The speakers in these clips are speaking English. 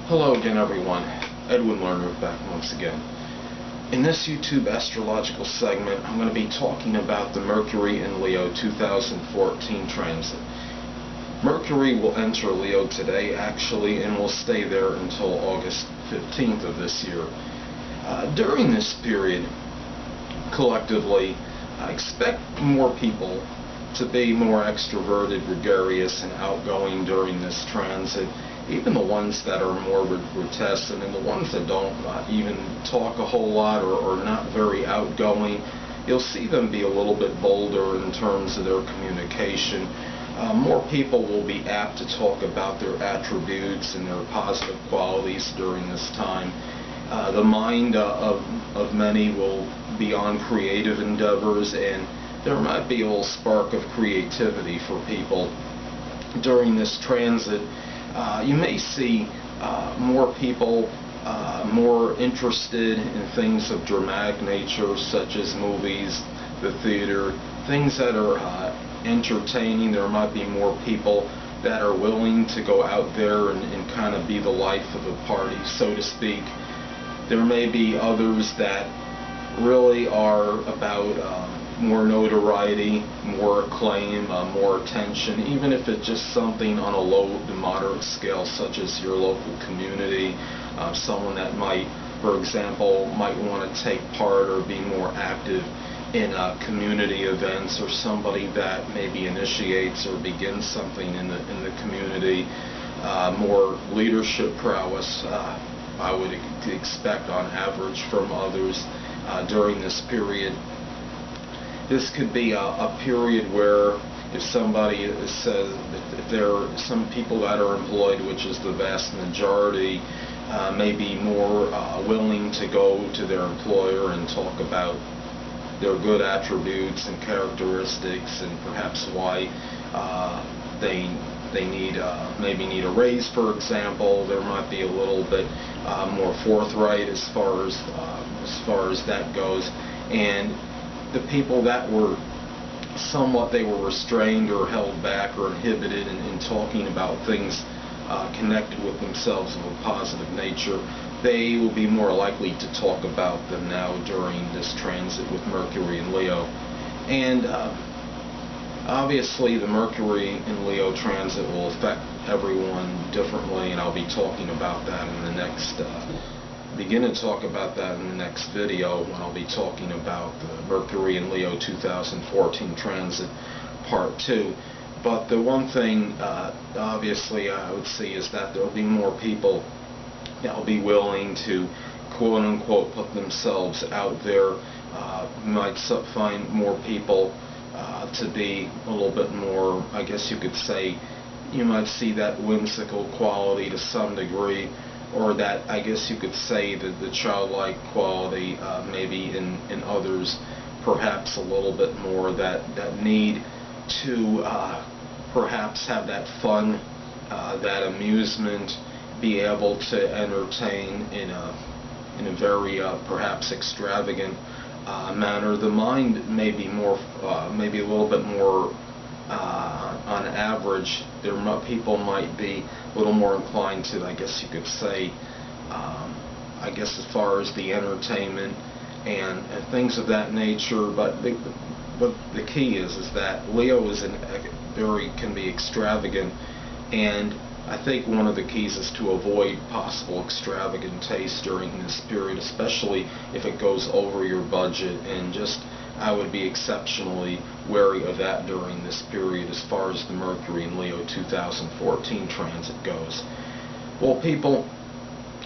Hello again, everyone. Edwin Learnard back once again. In this YouTube astrological segment, I'm going to be talking about the Mercury in Leo 2014 transit. Mercury will enter Leo today, actually, and will stay there until August 15th of this year. During this period, collectively, I expect more people to be more extroverted, gregarious, and outgoing during this transit. Even the ones that are more reticent and the ones that don't even talk a whole lot or not very outgoing, you'll see them be a little bit bolder in terms of their communication. More people will be apt to talk about their attributes and their positive qualities during this time. The mind of many will be on creative endeavors, and there might be a little spark of creativity for people during this transit. You may see more people more interested in things of dramatic nature, such as movies, the theater, things that are entertaining. There might be more people that are willing to go out there and kind of be the life of the party, so to speak. There may be others that really are about more notoriety, more acclaim, more attention, even if it's just something on a low to moderate scale, such as your local community, someone that might, for example, might want to take part or be more active in community events, or somebody that maybe initiates or begins something in the community. More leadership prowess, I would expect on average from others during this period. This could be a period where if somebody says, if there are some people that are employed, which is the vast majority, may be more willing to go to their employer and talk about their good attributes and characteristics, and perhaps why they maybe need a raise, for example. There might be a little bit more forthright as far as that goes. And the people that were they were restrained or held back or inhibited in talking about things connected with themselves of a positive nature, they will be more likely to talk about them now during this transit with Mercury in Leo. And obviously the Mercury in Leo transit will affect everyone differently, and I'll be talking about that in the next begin to talk about that in the next video, when I'll be talking about the Mercury in Leo 2014 transit part 2. But the one thing obviously I would see is that there'll be more people that will be willing to quote unquote put themselves out there. You might find more people to be a little bit more, I guess you could say, you might see that whimsical quality to some degree, or that, I guess you could say, that the childlike quality maybe in others, perhaps a little bit more, that need to perhaps have that fun, that amusement, be able to entertain in a very perhaps extravagant manner. The mind may be more, maybe a little bit more on average. People might be a little more inclined to, I guess you could say, I guess as far as the entertainment and things of that nature. But the key is that Leo is can be extravagant, and I think one of the keys is to avoid possible extravagant taste during this period, especially if it goes over your budget, and I would be exceptionally wary of that during this period as far as the Mercury in Leo 2014 transit goes. Well, people,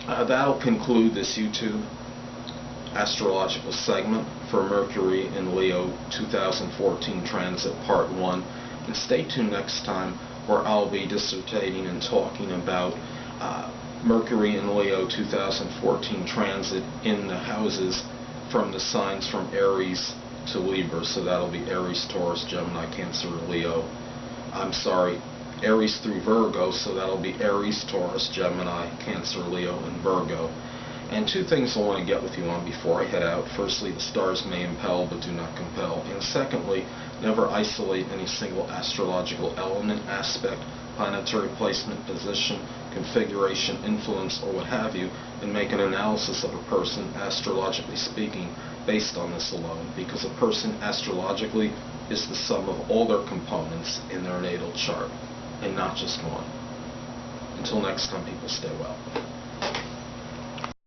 that'll conclude this YouTube astrological segment for Mercury in Leo 2014 transit part 1. And stay tuned next time, where I'll be dissertating and talking about Mercury in Leo 2014 transit in the houses from the signs from Aries to Libra. So that'll be Aries, Taurus, Gemini, Cancer, Leo. I'm sorry, Aries through Virgo, so that'll be Aries, Taurus, Gemini, Cancer, Leo, and Virgo. And two things I want to get with you on before I head out. Firstly, the stars may impel but do not compel. And secondly, never isolate any single astrological element, aspect, planetary placement, position, configuration, influence, or what have you, and make an analysis of a person, astrologically speaking, based on this alone, because a person astrologically is the sum of all their components in their natal chart, and not just one. Until next time, people, stay well.